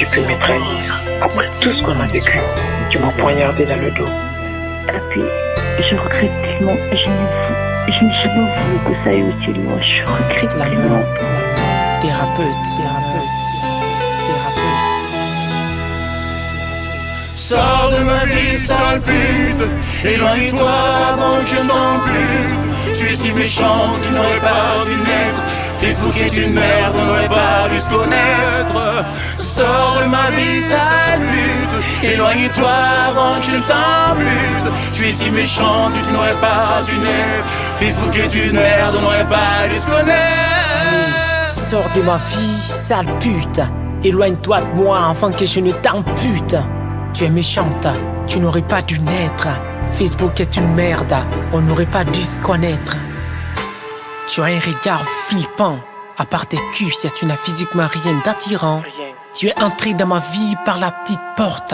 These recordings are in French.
tu peux me trahir. Après tout ce qu'on a vécu, tu m'as poignardé dans le dos. Et puis, je regrette tellement. Je n'ai jamais voulu que ça aille aussi loin. Je regrette tellement. Thérapeute. Sors de ma vie, sale pute. Éloigne-toi avant que je n'en plus. Tu es si méchante, tu n'aurais pas dû naître. Facebook est une merde, on n'aurait pas dû se connaître. Sors de ma vie, sale pute. Éloigne-toi avant que je t'embute. Tu es si méchante, tu n'aurais pas dû naître. Facebook est une merde, on n'aurait pas dû se connaître. Sors de ma vie, sale pute. Éloigne-toi de moi avant que je ne t'ampute. Tu es méchante, tu n'aurais pas dû naître. Facebook est une merde, on n'aurait pas dû se connaître. Tu as un regard flippant, à part tes cuisses, tu n'as physiquement rien d'attirant. Tu es entré dans ma vie par la petite porte.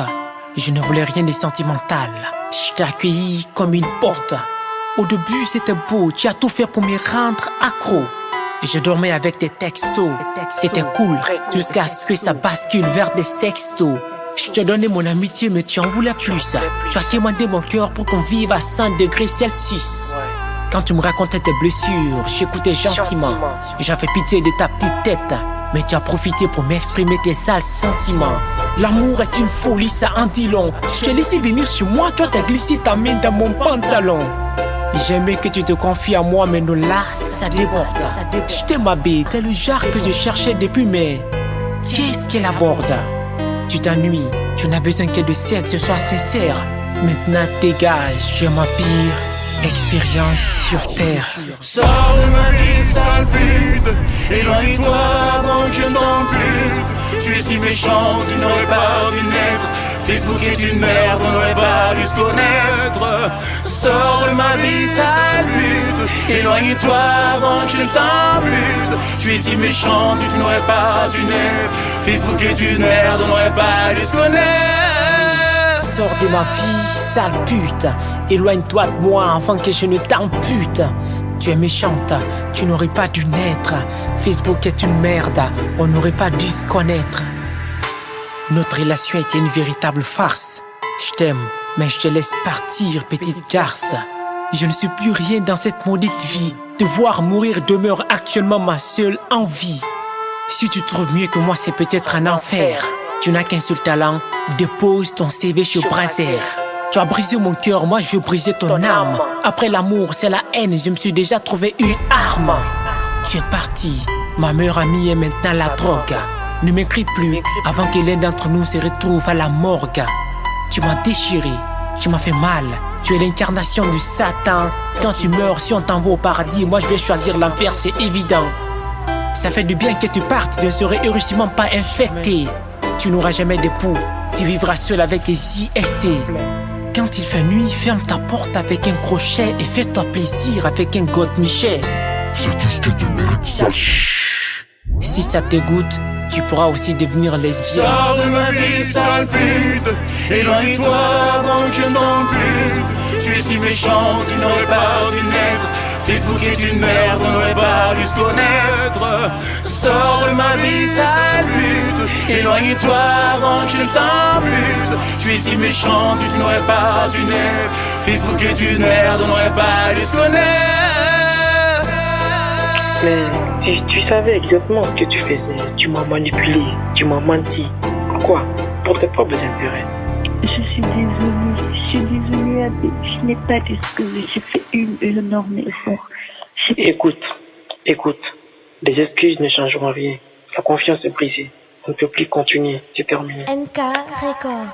Je ne voulais rien de sentimental, je t'ai accueilli comme une porte. Au début c'était beau, tu as tout fait pour me rendre accro. Je dormais avec tes textos, c'était cool, jusqu'à ce que ça bascule vers des sextos. Je te donnais mon amitié mais tu en voulais plus. Tu as témoigné mon cœur pour qu'on vive à 100 degrés Celsius. Quand tu me racontais tes blessures, j'écoutais gentiment. J'avais pitié de ta petite tête, mais tu as profité pour m'exprimer tes sales sentiments. L'amour est une folie, ça en dit long. Je t'ai laissé venir chez moi, toi t'as glissé ta main dans mon pantalon. J'aimais que tu te confies à moi, mais non là, ça déborde. Je t'ai ma bille, t'es le genre que je cherchais depuis, mais qu'est-ce qu'elle aborde? Tu t'ennuies, tu n'as besoin que de sexe, sois sincère. Maintenant dégage, j'ai ma pire expérience sur terre. Sors de ma vie, sale pute. Éloigne-toi avant que je t'ampute. Tu es si méchante, tu n'aurais pas dû naître. Facebook est une merde, on n'aurait pas dû se connaître. Sors de ma vie, sale pute. Éloigne-toi avant que je t'embute. Tu es si méchante, tu n'aurais pas dû naître. Facebook est une merde, on n'aurait pas dû se connaître. Sors de ma vie, sale pute. Éloigne-toi de moi avant que je ne t'ampute. Tu es méchante, tu n'aurais pas dû naître. Facebook est une merde, on n'aurait pas dû se connaître. Notre relation était une véritable farce. Je t'aime, mais je te laisse partir, petite garce. Je ne suis plus rien dans cette maudite vie. Te voir mourir demeure actuellement ma seule envie. Si tu trouves mieux que moi, c'est peut-être un enfer. Tu n'as qu'un seul talent, dépose ton CV chez Brazzers. Tu as brisé mon cœur, moi je veux briser ton âme. Après l'amour, c'est la haine, je me suis déjà trouvé une arme. Tu es parti, ma meilleure amie est maintenant la drogue. Ne m'écris plus avant que l'un d'entre nous se retrouve à la morgue. Tu m'as déchiré, tu m'as fait mal. Tu es l'incarnation du Satan. Quand tu meurs, si on t'envoie au paradis, moi je vais choisir l'enfer, c'est évident. Ça fait du bien que tu partes, je ne serai heureusement pas infecté. Tu n'auras jamais d'époux, tu vivras seul avec tes IST. Quand il fait nuit, ferme ta porte avec un crochet et fais-toi plaisir avec un godemiché. C'est tout ce que tu mérites, sache. Si ça te dégoûte, tu pourras aussi devenir lesbienne. Sors de ma vie, sale pute. Éloigne-toi avant que je t'ampute. Tu es si méchante, tu n'aurais pas dû naître. Facebook est une merde, on n'aurait pas dû se connaître. Sors de ma vie, sale pute. Éloigne-toi avant que je t'embute. Tu es si méchante, tu n'aurais pas dû naître. Facebook est une merde, on n'aurait pas dû se connaître. Mais tu savais exactement ce que tu faisais. Tu m'as manipulé, tu m'as menti. Pourquoi? Pour tes propres intérêts. Je suis désolée, Abé. Je n'ai pas d'excuses. J'ai fait une énorme effort. Écoute. Les excuses ne changeront rien. La confiance est brisée. On ne peut plus continuer. C'est terminé. NK Record.